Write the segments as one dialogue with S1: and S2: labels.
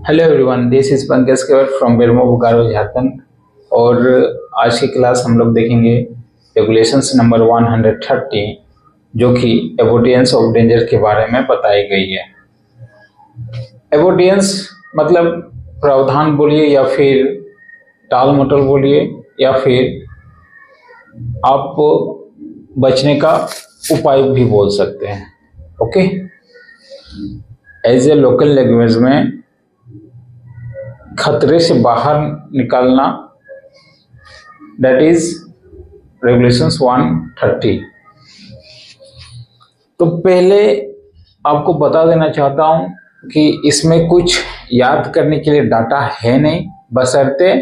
S1: Hello everyone, this is Pankaj केवल from Bermo Bokaro Jharkhand. और आज की क्लास हम लोग देखेंगे रेगुलेशंस नंबर 130 जो कि एबोर्डियंस ऑफ डेंजर के बारे में बताई गई है। एबोर्डियंस मतलब प्रावधान बोलिए या फिर टाल मटोल बोलिए या फिर आप बचने का उपाय भी बोल सकते हैं। Okay, as a local language में खतरे से बाहर निकालना, दैट इज रेगुलेशंस 130। तो पहले आपको बता देना चाहता हूं कि इसमें कुछ याद करने के लिए डाटा है नहीं, बशर्ते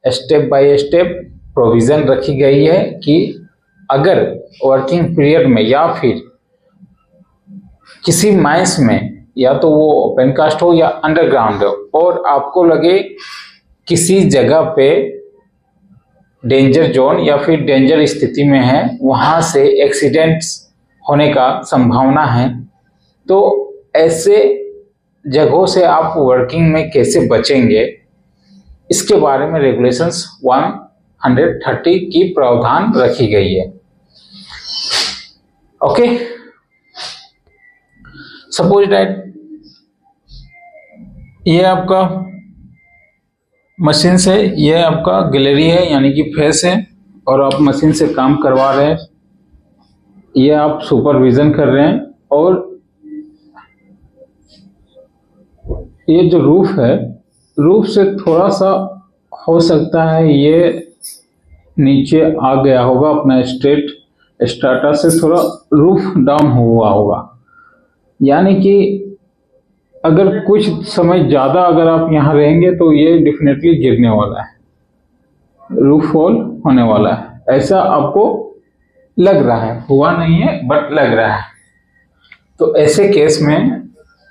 S1: स्टेप बाय स्टेप प्रोविजन रखी गई है कि अगर वर्किंग पीरियड में या फिर किसी माइंस में, या तो वो ओपन कास्ट हो या अंडरग्राउंड हो, और आपको लगे किसी जगह पे डेंजर जोन या फिर डेंजर स्थिति में है, वहां से एक्सीडेंट्स होने का संभावना है, तो ऐसे जगहों से आप वर्किंग में कैसे बचेंगे, इसके बारे में रेगुलेशंस 130 की प्रावधान रखी गई है। ओके, सपोज दैट ये आपका मशीन से, ये आपका गैलरी है यानी कि फेस है, और आप मशीन से काम करवा रहे हैं, ये आप सुपरविजन कर रहे हैं, और ये जो रूफ है, रूफ से थोड़ा सा हो सकता है ये नीचे आ गया होगा, अपना स्ट्राटा से थोड़ा रूफ डाउन हुआ होगा, यानी कि अगर कुछ समय ज़्यादा अगर आप यहाँ रहेंगे तो ये डेफिनेटली गिरने वाला है, रूफ फॉल होने वाला है, ऐसा आपको लग रहा है, हुआ नहीं है बट लग रहा है। तो ऐसे केस में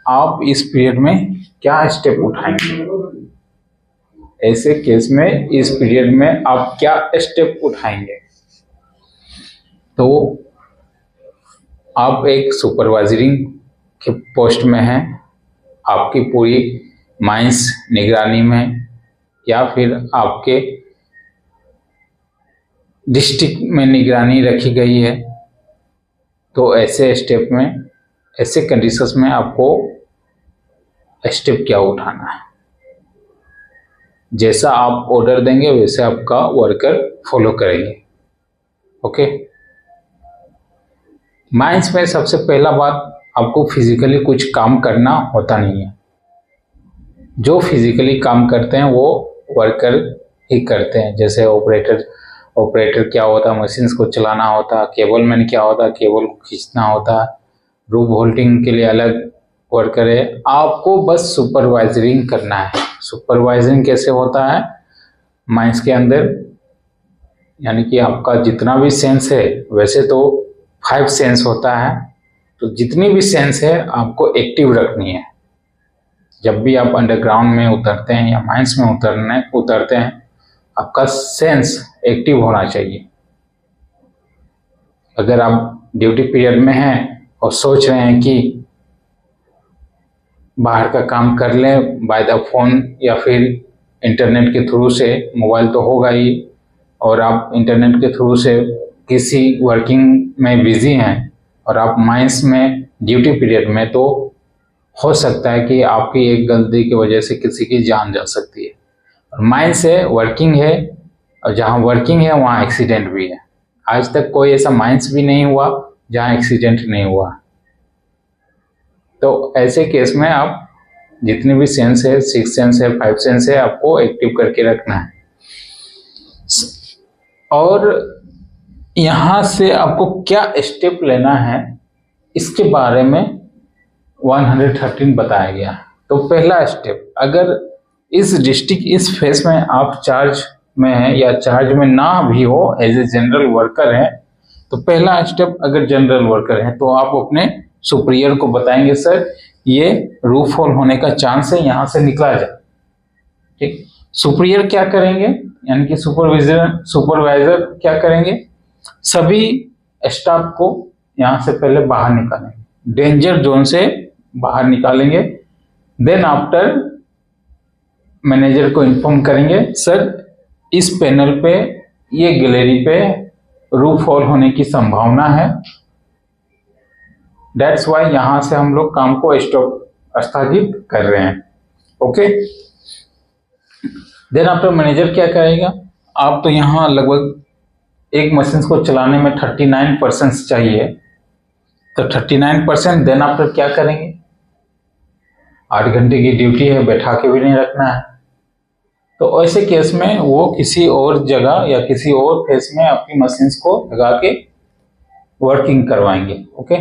S1: आप इस पीरियड में क्या स्टेप उठाएंगे? ऐसे केस में इस पीरियड में आप क्या स्टेप उठाएंगे? तो आप एक सुपरवाइजरिंग के पोस्ट में हैं, आपकी पूरी माइंस निगरानी में या फिर आपके डिस्ट्रिक्ट में निगरानी रखी गई है, तो ऐसे स्टेप में, ऐसे कंडीशंस में आपको स्टेप क्या उठाना है? जैसा आप ऑर्डर देंगे वैसे आपका वर्कर फॉलो करेंगे। ओके, माइंस में सबसे पहला बात, आपको फिजिकली कुछ काम करना होता नहीं है। जो फिजिकली काम करते हैं वो वर्कर ही करते हैं, जैसे ऑपरेटर क्या होता है, मशीन्स को चलाना होता है, केबल मैन क्या होता है, केबल को खींचना होता है, रूफ होल्डिंग के लिए अलग वर्कर है, आपको बस सुपरवाइजरिंग करना है। सुपरवाइजरिंग कैसे होता है माइंस के अंदर, यानी कि आपका जितना भी सेंस है, वैसे तो 5 सेंस होता है, तो जितनी भी सेंस है आपको एक्टिव रखनी है। जब भी आप अंडरग्राउंड में उतरते हैं या माइंस में उतरते हैं, आपका सेंस एक्टिव होना चाहिए। अगर आप ड्यूटी पीरियड में हैं और सोच रहे हैं कि बाहर का काम कर लें बाय द फोन या फिर इंटरनेट के थ्रू से, मोबाइल तो होगा ही, और आप इंटरनेट के थ्रू से किसी वर्किंग में बिजी हैं और आप माइंस में ड्यूटी पीरियड में, तो हो सकता है कि आपकी एक गलती की वजह से किसी की जान जा सकती है। और माइंस है, वर्किंग है, और जहाँ वर्किंग है वहाँ एक्सीडेंट भी है। आज तक कोई ऐसा माइंस भी नहीं हुआ जहाँ एक्सीडेंट नहीं हुआ। तो ऐसे केस में आप जितने भी सेंस है, 6 सेंस है, 5 सेंस है, आपको एक्टिव करके रखना है। और यहाँ से आपको क्या स्टेप लेना है इसके बारे में 113 बताया गया। तो पहला स्टेप, अगर इस डिस्ट्रिक्ट, इस फेस में आप चार्ज में हैं या चार्ज में ना भी हो, एज ए जनरल वर्कर है, तो पहला स्टेप, अगर जनरल वर्कर है तो आप अपने सुपीरियर को बताएंगे, सर ये रूफ फॉल होने का चांस है, यहाँ से निकला जाए। ठीक, सुपीरियर क्या करेंगे, यानी कि सुपरवाइजर क्या करेंगे, सभी स्टाफ को यहाँ से पहले बाहर निकालेंगे, डेंजर जोन से बाहर निकालेंगे। देन आफ्टर मैनेजर को इन्फॉर्म करेंगे, सर इस पैनल पे, ये गैलरी पे रूफ फॉल होने की संभावना है, दैट्स वाई यहां से हम लोग काम को स्थगित कर रहे हैं। ओके, देन आफ्टर मैनेजर क्या करेगा, आप तो यहाँ लगभग एक मशीन को चलाने में 39% चाहिए, तो 39%। देन आफ्टर क्या करेंगे, 8 घंटे की ड्यूटी है, बैठा के भी नहीं रखना है, तो ऐसे केस में वो किसी और जगह या किसी और फेस में आपकी मशीन्स को लगा के वर्किंग करवाएंगे। ओके,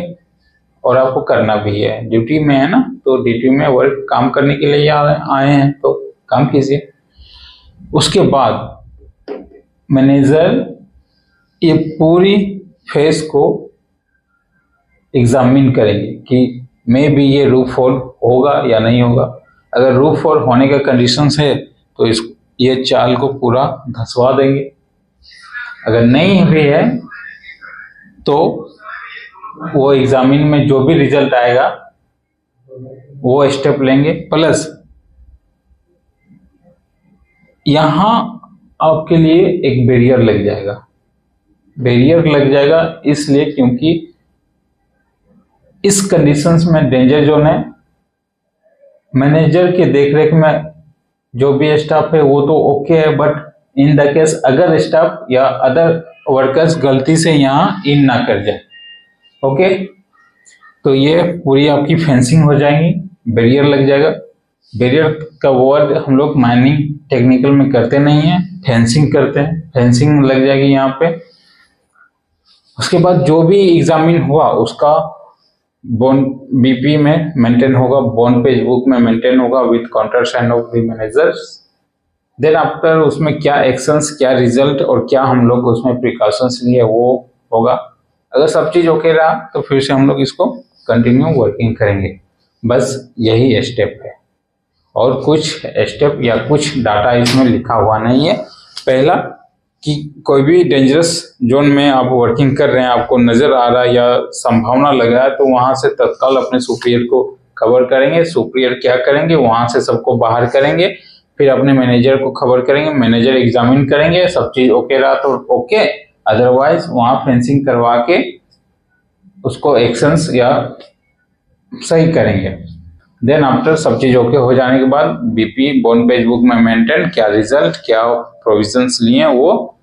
S1: और आपको करना भी है, ड्यूटी में है ना, तो ड्यूटी में वर्क काम करने के लिए आए हैं तो काम कीजिए। उसके बाद मैनेजर ये पूरी फेस को एग्जामिन करेंगे कि मे बी ये रूफ फॉल होगा या नहीं होगा। अगर रूफ फॉल होने का कंडीशंस है तो ये चाल को पूरा धंसवा देंगे, अगर नहीं भी है तो वो एग्जामिन में जो भी रिजल्ट आएगा वो स्टेप लेंगे। प्लस यहां आपके लिए एक बैरियर लग जाएगा, इसलिए क्योंकि इस कंडीशंस में डेंजर जोन है, मैनेजर के देखरेख में जो भी स्टाफ है वो तो ओके है, बट इन द केस अगर स्टाफ या अदर वर्कर्स गलती से यहाँ इन ना कर जाए, ओके, तो ये पूरी आपकी फेंसिंग हो जाएगी, बैरियर लग जाएगा। बैरियर का वर्ड हम लोग माइनिंग टेक्निकल में करते नहीं है, फेंसिंग करते हैं, फेंसिंग लग जाएगी यहाँ पे। उसके बाद जो भी एग्जामिन हुआ उसका बॉन्ड बीपी में मेंटेन होगा, बॉन्ड पेज बुक में मेंटेन होगा with counter sign of the managers. Then after उसमें क्या एक्शंस, क्या रिजल्ट और क्या हम लोग उसमें प्रिकॉशंस लिए वो होगा। अगर सब चीज ओके रहा तो फिर से हम लोग इसको कंटिन्यू वर्किंग करेंगे। बस यही स्टेप है और कुछ स्टेप या कुछ डाटा इसमें लिखा हुआ नहीं है। पहला कि कोई भी डेंजरस जोन में आप वर्किंग कर रहे हैं, आपको नजर आ रहा है या संभावना लग रहा है, तो वहां से तत्काल अपने सुपीरियर को खबर करेंगे। सुपीरियर क्या करेंगे, वहां से सबको बाहर करेंगे, फिर अपने मैनेजर को खबर करेंगे, मैनेजर एग्जामिन करेंगे, सब चीज ओके रहा तो ओके, अदरवाइज वहां फेंसिंग करवा के उसको एक्शंस या सही करेंगे। देन आफ्टर सब चीज ओके हो जाने के बाद बीपी बॉन्ड पेज बुक में मेंटेन, क्या रिजल्ट, क्या प्रोविजंस लिए, वो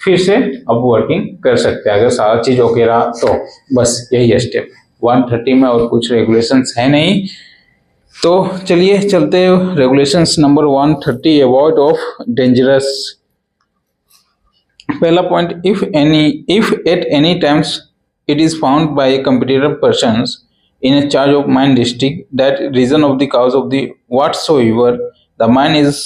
S1: फिर से अब वर्किंग कर सकते हैं अगर सारा चीज ओके रहा तो। बस यही स्टेप 130 में, और कुछ रेगुलेशंस है नहीं। तो चलिए चलते हैं regulations number 130, avoid of dangerous. पहला point, if at any times it is found by competent persons in a charge of mine district that reason of the cause of the whatsoever the mine is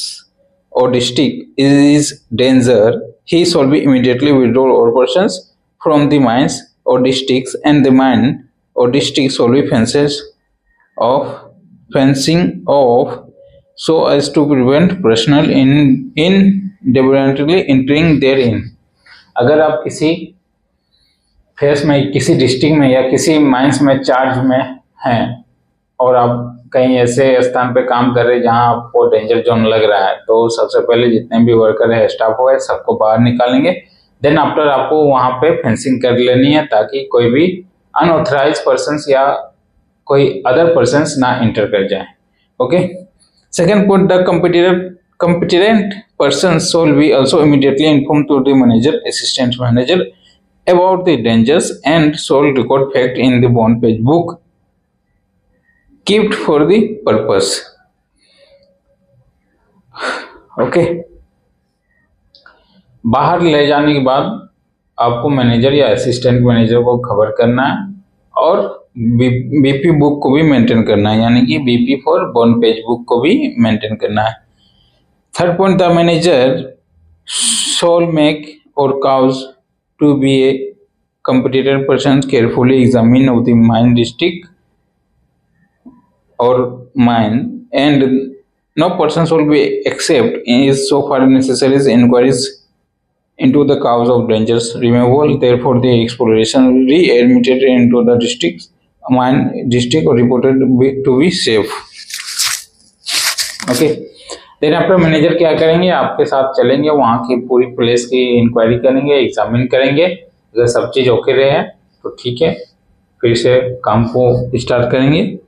S1: or district is danger, he shall be immediately withdrawn all persons from the mines or districts, and the mine or district shall be fencing off so as to prevent personnel indeliberately entering therein। अगर आप किसी face में, किसी district में या किसी mines में charge में हैं और आप कहीं ऐसे स्थान पे काम कर रहे हैं जहां आपको डेंजर जोन लग रहा है, तो सबसे पहले जितने भी वर्कर है, स्टाफ हो, सबको बाहर निकालेंगे। देन आफ्टर आपको वहां पे फेंसिंग कर लेनी है ताकि कोई भी अनऑथराइज पर्सन्स या कोई अदर पर्सन्स ना इंटर कर जाए। Okay, second point, the competent person shall be also immediately informed to the manager, assistant manager about the dangers and shall record fact in the bond page book kept for the purpose। Okay, बाहर ले जाने के बाद आपको manager या assistant manager को खबर करना है और बीपी बुक को भी मेंटेन करना है, यानी कि BP for bond page book को भी मेंटेन करना है। Third point, the manager shall make or cause to be a competent person carefully examine of the mine district or mine, and no person shall be except is so far necessary inquiries into the cause of dangerous removal. Therefore, the exploration re-admitted into the district or reported to be safe. Okay, then after manager क्या करेंगे, आपके साथ चलेंगे, वहाँ की पूरी place की inquiry करेंगे, एग्जामिन करेंगे, अगर सब चीज ओके रहे हैं तो ठीक है, फिर से काम को स्टार्ट करेंगे।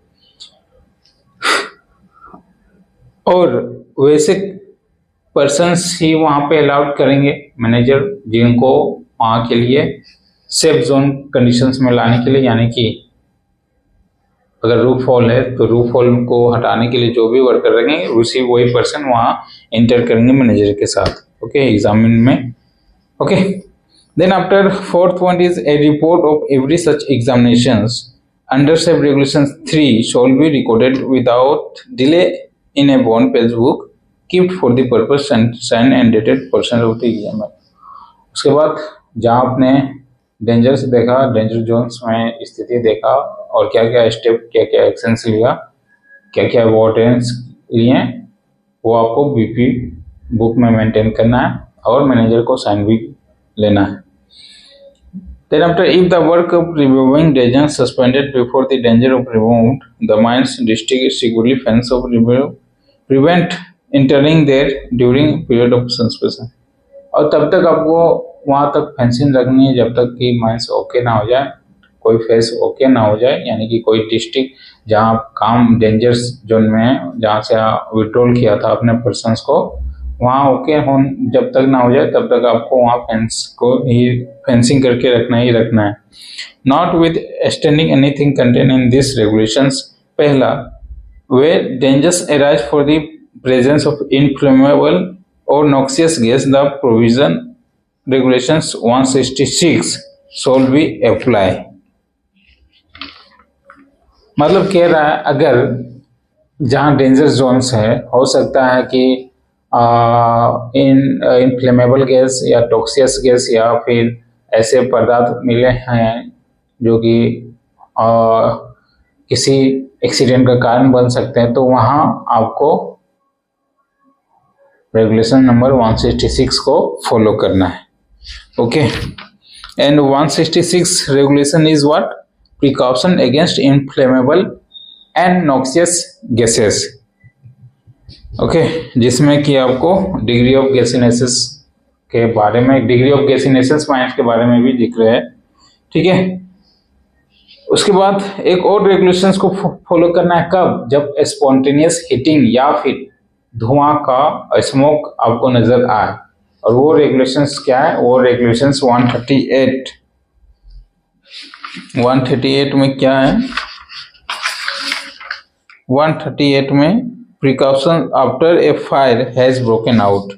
S1: और वैसे पर्सन्स ही वहाँ पे अलाउड करेंगे मैनेजर, जिनको वहाँ के लिए सेफ जोन कंडीशंस में लाने के लिए, यानी कि अगर रूफ फॉल है तो रूफ फॉल को हटाने के लिए जो भी वर्कर रहेंगे उसी वही पर्सन वहाँ एंटर करेंगे मैनेजर के साथ। ओके, एग्जामिन में। Okay, then after fourth point is a report of every such examinations under safe regulations 3 shall be recorded without delay in a bond page book kept for the purpose and signed and dated portion of the exam। उसके बाद जहाँ आपने dangers देखा, danger Jones में स्थिति देखा और क्या क्या स्टेप, क्या क्या एक्शंस लिया, क्या क्या अवॉर्डेंस लिए, वो आपको बीपी बुक में मेंटेन करना है और मैनेजर को साइन भी लेना है। Then after, if the work of removing danger suspended before the danger of removed, the mines district securely fence of prevent entering there during period of suspension। और तब तक आपको वहाँ तक फेंसिंग रखनी है जब तक कि माइंस ओके ना हो जाए, कोई फेस ओके ना हो जाए, यानी कि कोई डिस्ट्रिक्ट जहाँ काम डेंजर्स जोन में है, जहाँ से विड्रॉल किया था अपने पर्सन्स को, वहाँ ओके हो जब तक ना हो जाए तब तक आपको वहाँ फेंस को ही फेंसिंग करके रखना ही रखना है। Not with extending anything content in this regulations. पहला, where dangers arise for the presence of inflammable or noxious gas, the provision regulations 166 shall be apply। मतलब कह रहा है अगर जहाँ डेंजर जोन्स है, हो सकता है कि इनफ्लेमेबल गैस या टॉक्सियस गैस या फिर ऐसे पदार्थ मिले हैं जो कि किसी एक्सीडेंट का कारण बन सकते हैं, तो वहाँ आपको रेगुलेशन नंबर 166 को फॉलो करना है। Okay, and 166 regulation is what? Precaution against inflammable and noxious gases. Okay, जिसमें कि आपको डिग्री ऑफ गैसिनेसिस के बारे में, डिग्री ऑफ गैसिनेसिस माइंस के बारे में भी जिक्र है। ठीक है, उसके बाद एक और रेगुलेशंस को फॉलो करना है, कब? जब स्पॉन्टेनियस हीटिंग या फिर धुआं का स्मोक आपको नजर आए। और वो रेगुलेशंस क्या है? वो रेगुलेशंस 138 में क्या है? 138 में precaution after a fire has broken out.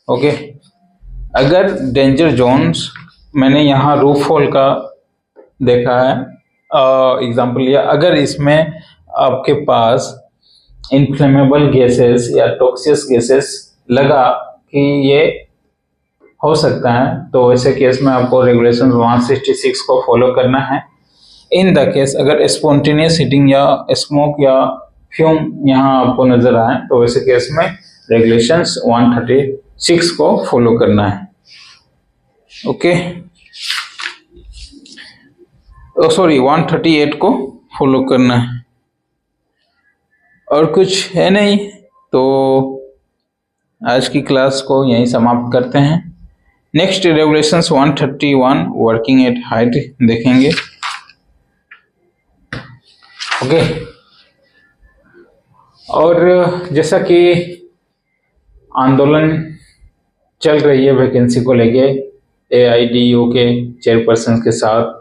S1: Okay, अगर डेंजर जोन्स, मैंने यहाँ रूफ फॉल का देखा है एग्जाम्पल लिया, अगर इसमें आपके पास इनफ्लेमेबल गैसेस या टॉक्सियस गैसेस लगा कि ये हो सकता है, तो ऐसे केस में आपको रेगुलेशन 166 को फॉलो करना है। इन द केस अगर स्पॉन्टेनियस हीटिंग या स्मोक या फ्यूम यहाँ आपको नजर आए, तो ऐसे केस में रेगुलेशंस 136 को फॉलो करना है। ओके, सॉरी 138 को फॉलो करना है। और कुछ है नहीं, तो आज की क्लास को यहीं समाप्त करते हैं। Next regulations 131 working at height देखेंगे। ओके, और जैसा कि आंदोलन चल रही है वैकेंसी को लेके, AIDO के चेयरपर्सन के साथ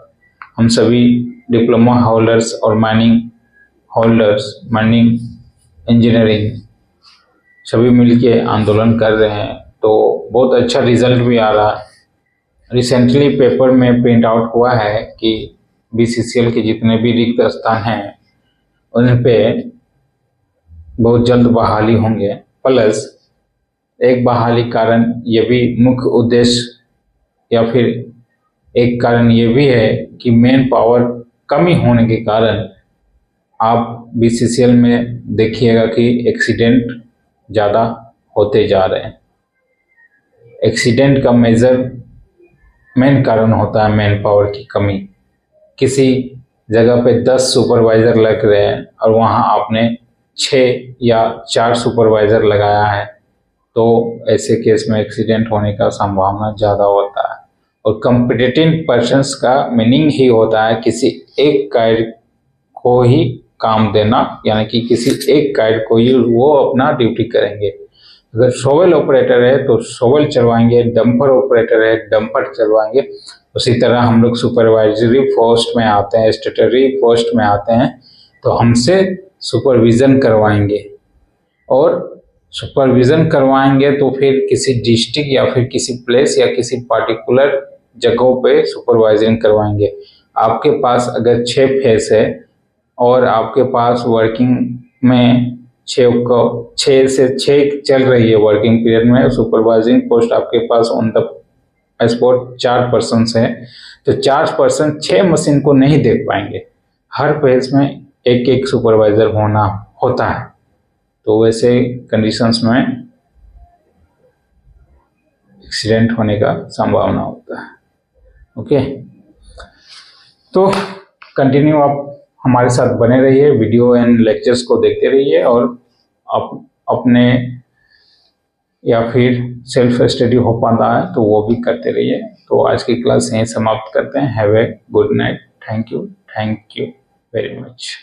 S1: हम सभी डिप्लोमा होल्डर्स और माइनिंग होल्डर्स, माइनिंग इंजीनियरिंग सभी मिलके आंदोलन कर रहे हैं, तो बहुत अच्छा रिजल्ट भी आ रहा है। रिसेंटली पेपर में प्रिंट आउट हुआ है कि BCCL के जितने भी रिक्त स्थान हैं उन पे बहुत जल्द बहाली होंगे। प्लस एक बहाली कारण ये भी मुख्य उद्देश्य या फिर एक कारण ये भी है कि मैन पावर कमी होने के कारण आप BCCL में देखिएगा कि एक्सीडेंट ज़्यादा होते जा रहे हैं। एक्सीडेंट का मेजर मेन कारण होता है मैन पावर की कमी। किसी जगह पे 10 सुपरवाइज़र लग रहे हैं और वहाँ आपने 6 या 4 सुपरवाइज़र लगाया है, तो ऐसे केस में एक्सीडेंट होने का संभावना ज़्यादा होता है। और कॉम्पिटिटिव पर्सन्स का मीनिंग ही होता है किसी एक गाइड को ही काम देना, यानी कि किसी एक गाइड को ही वो अपना ड्यूटी करेंगे। अगर शोवेल ऑपरेटर है तो शोवेल चलवाएंगे, डंपर ऑपरेटर है डंपर चलवाएंगे। उसी तरह हम लोग सुपरवाइजरी पोस्ट में आते हैं, स्टेटरी पोस्ट में आते हैं, तो हमसे सुपरविज़न करवाएंगे। और सुपरविज़न करवाएंगे तो फिर किसी डिस्ट्रिक्ट या फिर किसी प्लेस या किसी पार्टिकुलर जगहों पे सुपरवाइजिंग करवाएंगे। आपके पास अगर 6 फेस है और आपके पास वर्किंग में 6 से 6 चल रही है वर्किंग पीरियड में, सुपरवाइजिंग पोस्ट आपके pass on the spot 4 person है, तो 4 पर्सन 6 मशीन को नहीं देख पाएंगे। हर फेज में एक एक सुपरवाइजर होना होता है, तो वैसे कंडीशंस में एक्सीडेंट होने का संभावना होता है। ओके, तो कंटिन्यू आप हमारे साथ बने रहिए, वीडियो एंड लेक्चर्स को देखते रहिए और अपने या फिर सेल्फ स्टडी हो पाता है तो वो भी करते रहिए। तो आज की क्लास यहीं समाप्त करते हैं। Have a good night. Thank you very much.